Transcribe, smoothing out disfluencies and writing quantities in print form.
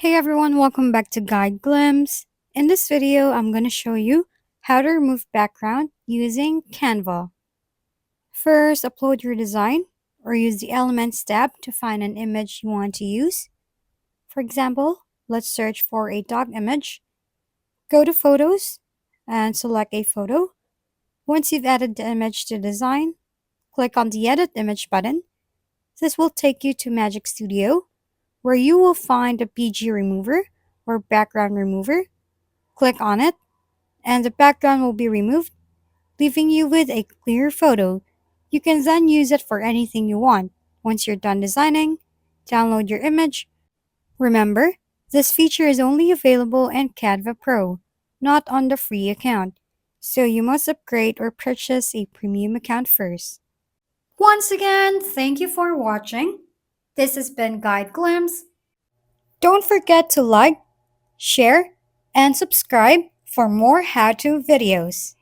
Hey everyone, welcome back to Guide Glimpse. In this video, I'm going to show you how to remove background using Canva. First, upload your design or use the Elements tab to find an image you want to use. For example, let's search for a dog image. Go to Photos and select a photo. Once you've added the image to design, click on the Edit Image button. This will take you to Magic Studio, where you will find the PG remover or background remover. Click on it, and the background will be removed, leaving you with a clear photo. You can then use it for anything you want. Once you're done designing, download your image. Remember, this feature is only available in Canva Pro, not on the free account, so you must upgrade or purchase a premium account first. Once again, thank you for watching. This has been Guide Glimpse. Don't forget to like, share, and subscribe for more how-to videos.